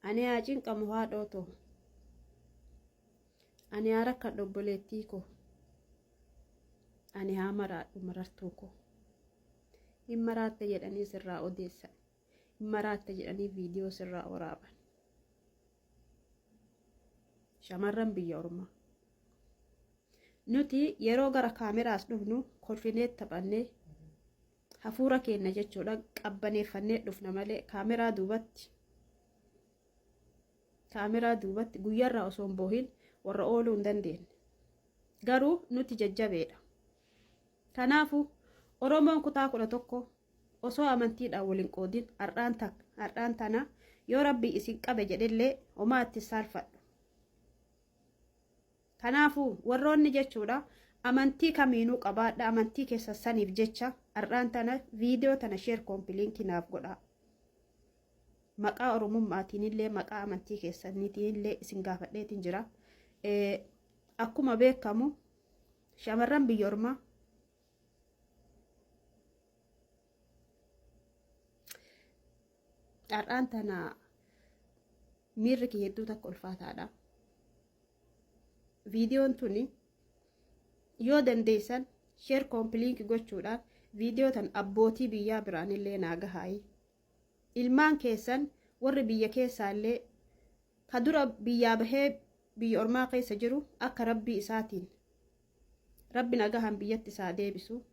ani ajin qamuhaa dhooto ani haraka dobboleettii ko ani haa maraadhu marartuu ko hin maraatte jedhanii sirraa odeessan hin maraatte jedhanii viidiyoo sirraa waraaban shamarran biyya ormaa nuti yeroo gara kaameraas dhufnu kolfinee taphannee hafuura keenya jechuudha qabbaneeffannee dhufna malee kaameraa duubatti guyyaarraa osoo hin boohin warra ooluu hin dandeenye garuu nuti jajjabeedha. Kanaafuu Oromoon kutaa 11 osoo amantiidhaan waliin qoodin har'aan tana yoo rabbi isin qabe jedhellee homaa itti saalfadhu. Kanaafuu warroonni jechuudha amantii kamiinuu qabaadha amantii keessa saniif jecha har'aan tana viidiyoo tana sheer koompiliinkii naaf godhaa. Maqaa Oromummaatiin illee maqaa amantii keessaniitiin illee isin gaafadheetiin jira. Akkuma beekamu shamarran biyya ormaa har'aan tana miirri kee hedduu takka ulfaataadha. Viidiyoon tuni yoo dandeessan sheer koompiliinkii gochuudhaan viidiyoo tan abbootii biyyaa biraan illee naa gahaayi. Ilmaan keessan warri biyya keessaallee ka dura biyyaa bahee biyya ormaa keessa jiru akka rabbii isaatiin rabbi nagahan biyyatti isaa deebisu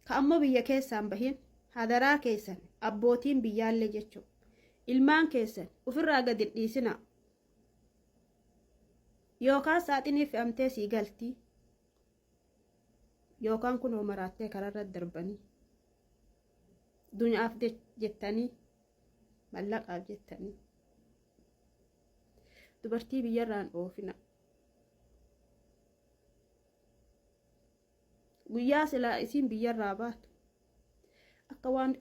ka ammoo biyya keessaan bahin hadaraa keessan abbootiin biyyaallee jechuudha. Ilmaan keessan ofirraa gadi dhiisina yookaan saaxinii fe'amtee sii galtii yookaan kunoo maraattee kararra darbanii dunyaaf jettanii mallaqaaf jettanii dubartii biyyarraan oofina. Guyyaa silaa isiin biyyarraa baatu akka waan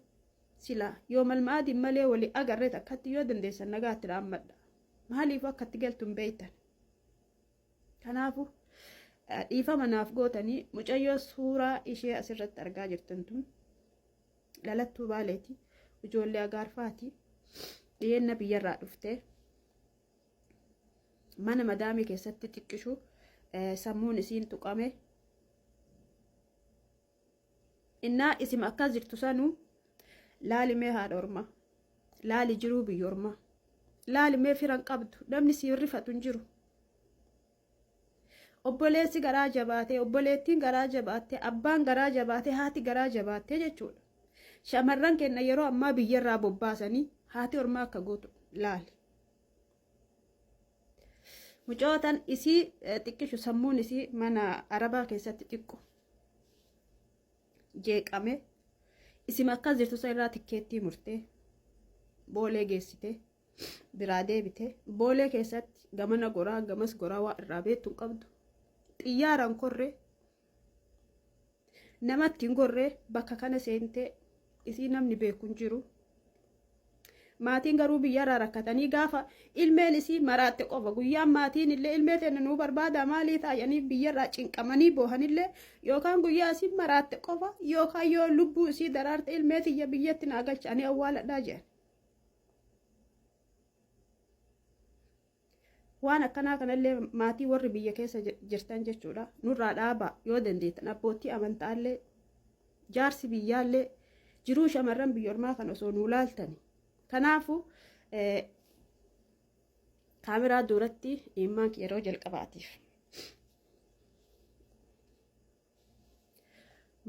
silaa yoo malmaadin malee walii agarreet akkatti yoo dandeessan nagaatti dhaammadha. Maaliif akkatti galtu hin beeytan. Kanaafuu dhiifama naaf gootanii mucayyoo suuraa ishee asirratti argaa jirtan tun dhalattuu baaleeti ijoollee agaarfaati dhiyeenna biyyarraa dhuftee mana madaamii keessatti xiqqishu sammuun isiin tuqame innaa isim akkas jirtu sanuu laalimee haadha ormaa laali jiruu biyya ormaa laalimee firan qabdu namni si rifatu hin jiru. Obboleessi garaa jabaatee obboleettiin garaa jabaatee abbaan garaa jabaatee haati garaa jabaatee jechuudha. Shamarran keenya yeroo ammaa biyyarraa bobbaasanii haati ormaa akka gootu laali. Mucootan isii xiqqishu sammuun isii mana arabaa keessatti xiqqo jeeqame isim akkas jirtu isa irraa tikkeettii murtee boolee geessite biraa deebite boolee keessatti gamana goraa gamas goraa waa irraa beektu qabdu xiyyaaraan korree namatti hin gorree bakka kana seentee isii namni beeku hin jiru. Maatiin garuu biyyarraa rakkatanii gaafa ilmeen isii maraatte qofa guyyaan maatiin illee ilmee teenya nuu barbaada maalii taa'anii biyyarraa cinqamanii boohanillee yookaan guyyaa isii maraatte qofa yookaan yoo lubbuu isii daraarte ilmee tiyya biyyatti naa galchanii awwaaladhaa jedhan. Waan akkanaa kanallee maatii warri biyya keessa jirtan jechuudha nurraa dhaabaa yoo dandeettan abbootii amantaallee jaarsi biyyaallee jiruu shamarran biyya ormaa kan osoo nuu laaltani. Kanaafuu kaameraa duratti immaan yeroo jalqabaatiif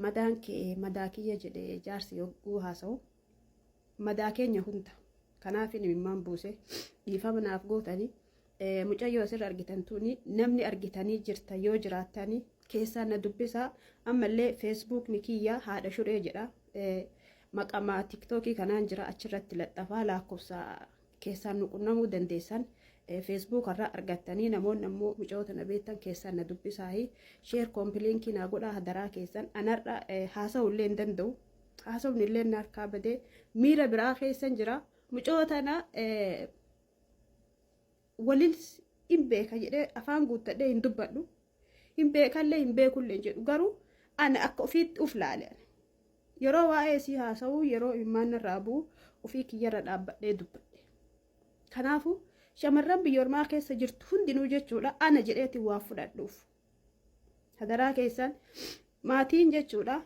madaan kee madaa kiyya jedhee jaarsi yogguu haasa'u madaa keenya hunda kanaaf immaan buuse dhiifama naaf gootanii mucayyoo asirra argitan tuni namni argitanii jirta yoo jiraattanii keessaa na dubbisaa ammallee feesbuukni kiyya haadha shuree jedha. Maqamaa tiktookii kanaan jira achirratti laxxafaa lakkoofsa keessaan nu qunnamuu dandeessan feesbuuk irraa argattanii namoonni ammoo mucoota na beektan keessaan na dubbisaa sheer koompiliinkii naa godhaa hadaraa keessan anarra haasa'ullee hin danda'u haasa'uun illee na harkaa badee miira biraa keessan jira mucoota na waliin hin beeka jedhee afaan guuttadhee hin dubbadhu hin beekallee hin beekullee jedhu garuu ana akka ofiitti uf laale. Yeroo waa'ee isii haasa'u yeroo immaan irraa bu'u ofii kiyyarra dhaabbadhee dubbadhe. Kanaafu shamarran biyya ormaa keessa jirtu hundinuu jechuudha ana jedheeti waa fudhadhuuf. Hadaraa keessan maatiin jechuudha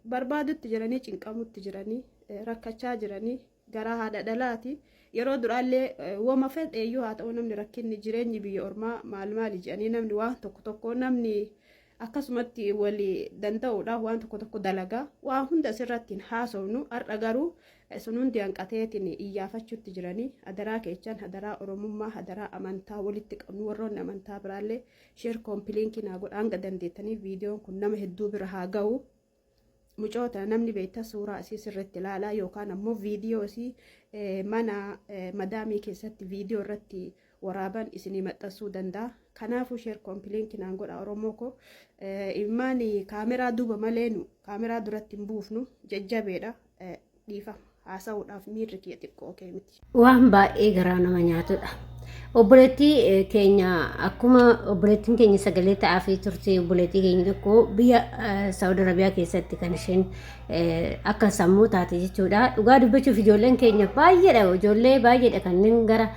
barbaadutti jiranii cinqamutti jiranii rakkachaa jiranii garaa haadha dhalaati. Yeroo duraallee wama fedheeyyuu haa ta'u namni rakkinni jireenyi biyya ormaa maal jedhanii namni waan tokko namni akkasumatti walii danda'uudha waan tokko dalagaa waan hunda sirratti haasofnu har'a garuu sun hundi hanqateetiin iyyaafachuutti jiranii hadaraa keessan hadaraa oromummaa hadaraa amantaa walitti qabnu warroonni amantaa biraallee sheer koompiliinkii naa godha hanga dandeettanii viidiyoon kun nama hedduu bira haa ga'u. Mucoota namni beektaa suuraa isii sirriitti ilaalaa yookaan ammoo viidiyoo isii mana madaamii keessatti viidiyoo irratti waraaban isinii maxxansuu danda'a. Kanaafuu sheer koompiliinkii naan godha Oromoo koo ilmaan kaameraa duuba maleenu kaameraa duratti hin buufnu jajjabeedha dhiifa haasa'uudhaaf miirri kee xiqqoo kee miti. Waan baay'ee garaa nama nyaatudha. Obboleettii keenya akkuma obboleettiin keenya sagalee ta'aa fi turte obboleettii keenya tokko biyya Saawud Arabiyaa keessatti kan isheen akka sammuu taate jechuudha. Dhugaa dubbachuuf ijoolleen keenya baay'eedha ijoollee baay'eedha kanneen gara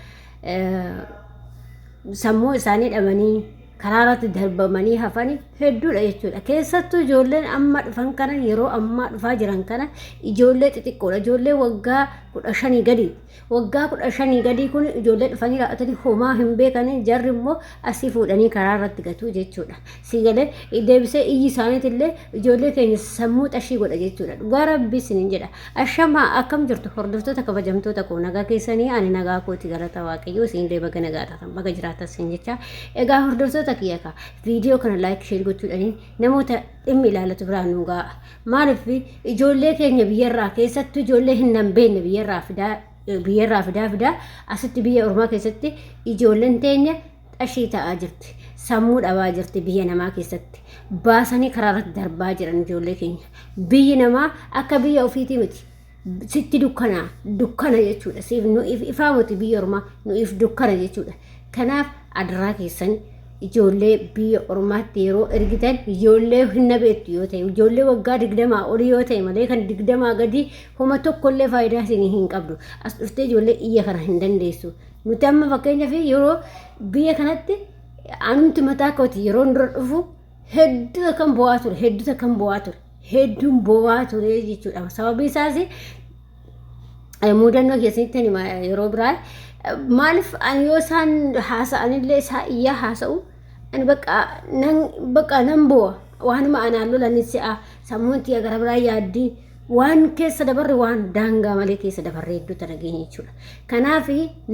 sammuu isaanii dhabanii karaa irratti darbamanii hafanii hedduudha jechuudha. Keessattuu ijoolleen amma dhufan kana yeroo ammaa dhufaa jiran kana ijoollee xixiqqoodha. Ijoollee waggaa 15 gadi. Waggaa 15 gadi kun ijoollee dhufanii raa'atanii homaa hin beekanii jarri immoo asii fuudhanii karaa irratti gatu jechuudha. Siigalee deebisee iyyi isaaniitillee ijoollee keenya sammuu xashii godha jechuudha. Dhugaa rabbii isiniin jedha. Ashamaa akkam jirtu hordoftoota kabajamtoota koo nagaa keessanii ani nagaa kooti galata waaqayyoo isinillee baga nagaa taatan baga jiraatan isin jecha. Egaa hordoftoota kiyya viidiyoo kana like share gochuudhaan namoota dhimmi ilaalatu biraan nu ga'a. Maaliif ijoollee keenya biyyarraa keessattuu ijoollee hin beekne biyyarraa fidaa asitti biyya ormaa keessatti ijoolleen teenya xashii ta'aa jirti. Sammuu dhabaa jirti biyya namaa keessatti. Baasanii karaa irratti darbaa jiran ijoollee keenya. Biyyi namaa akka biyya ofiitii miti. Sitti dukkana jechuudha. Siif nu ifaa miti biyya ormaa nu if dukkana jechuudha. Kanaaf adaraa keessan ijoollee biyya ormaatti yeroo ergitan ijoollee hin beektu yoo ta'e ijoollee waggaa 20 olii yoo ta'e malee kan 20 gadi homa tokkollee faayidaa isin hin qabdu. As dhuftee ijoollee iyya kana hin dandeessu. Nuti amma fakkeenyaaf yeroo biyya kanatti anumti mataa kooti yeroo dura dhufu hedduu kan bo'aa ture hedduun bo'aa ture jechuudha. Sababii isaas mudannoo keessatti yeroo biraa maaliif ani yoo isaan haasa'anillee isaa iyyaa haasa'u ani bakka nan bo'aa waanuma anaan lolanis si'a sammuutti gara biraa yaaddii waan keessa dabarre waan daangaa malee keessa dabarre hedduu tanageenya jechuudha. Kanaaf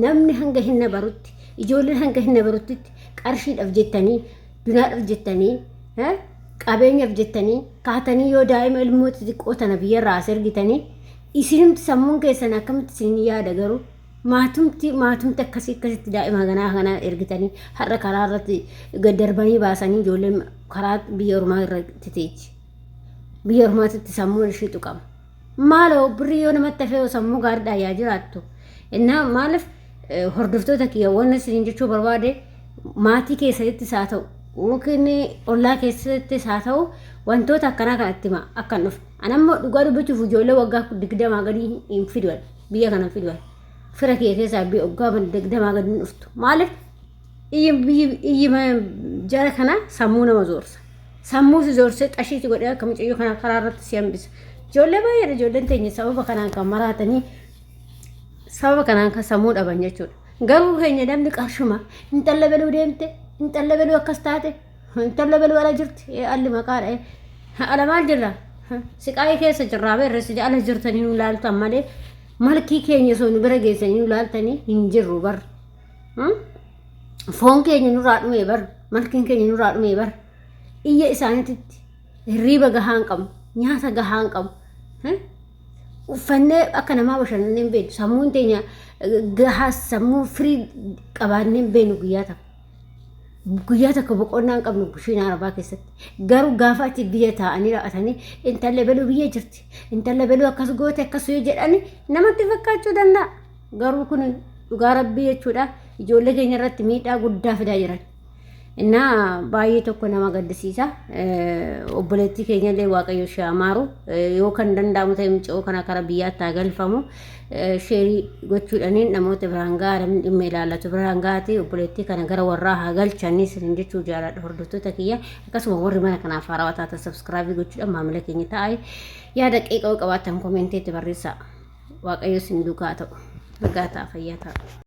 namni hanga hin barutti ijoolleen hanga hin barutti qarshiidhaaf jettanii dunaadhaaf jettanii qabeenyaaf jettanii kaatanii yoo daa'ima ilmoo xixiqqoo tana biyyarraa as ergitanii isinimti sammuun keessan akkamitti isin yaada garuu maatumti akkasitti daa'ima kana ergitanii har'a karaa irratti gaddarbanii baasanii ijoolleen karaa biyya ormaa irratti teechi. Biyya ormaatti sammuun ishee tuqama. Maaloo birrii yoo namatti hafee sammuu gaariidhaan yaa jiraattu. Innaa maaliif hordoftoota kiyya waan isin jechuu barbaade maatii keessattis haa ta'u yookiin ollaa keessattis haa ta'u wantoota akkanaa kanatti hima akkan dhufu. Anammoo dhugaa dubbachuuf ijoollee waggaa 20 gadi hin fiduwan biyya kana fiduwan. Fira kiyya keessaa biyya waggaa 20 gadi hin dhuftu. Maaliif iyyi jara kana sammuu nama zoorsa. Sammuu si zoorsee xashiitti godhee akka mucayyoo kana karaa irratti si hambisa. Ijoollee baay'eedha ijoolleen teenya sababa kanaan kan maraatanii sababa kanaan kan sammuu dhaban jechuudha. Garuu keenya namni qarshuma intala beluu deemte intala beluu akkas taate intala beluu ala jirti alli maqaadha ala maal jirra siqaayii keessa jirraa beerresi ala jirtanii nu laaltan malee malkii keenya osoo nu bira geessanii nu laaltanii hin jirru bar foon keenya nurraa dhumee bar malkiin keenya nurraa dhumee bar iyya isaaniitti hirriiba gahaan qabu nyaata gahaan qabu uffannee akka namaa bashannanee hin beeknu sammuun teenya gahaa sammuu firii qabaannee hin beeknu guyyaa takka boqonnaa hin qabnu bushiin arabaa keessatti garuu gaafa achi biyya taa'anii raa'atanii intala beluu biyya jirti intala beluu akkas goote akkas yoo jedhani namatti fakkaachuu danda'a garuu kun dhugaa rabbii jechuudha ijoollee keenya irratti miidhaa guddaa fidaa jiran እና baay'ee tokko nama gaddisiisa obboleettii keenya illee waaqayyo shaamaaru yoo kan danda'amu ta'e mucoo kana kara biyyaatti haa galfamu sheerii gochuudhaniin namoota biraan gaaramni dhimma ilaallatu biraan gaati obboleettii kana gara warraa haa galchanis jechuu jaaladha hordoftoota kiyya akkasuma warri mana kanaaf haarawaa taatan subscribe gochuudhaan maamila keenya ta'e yaada qeeqaa qabaatan komenteetti barreessaa waaqayyo sin duukaa ta'u nagaa ta'a fayyaa ta'a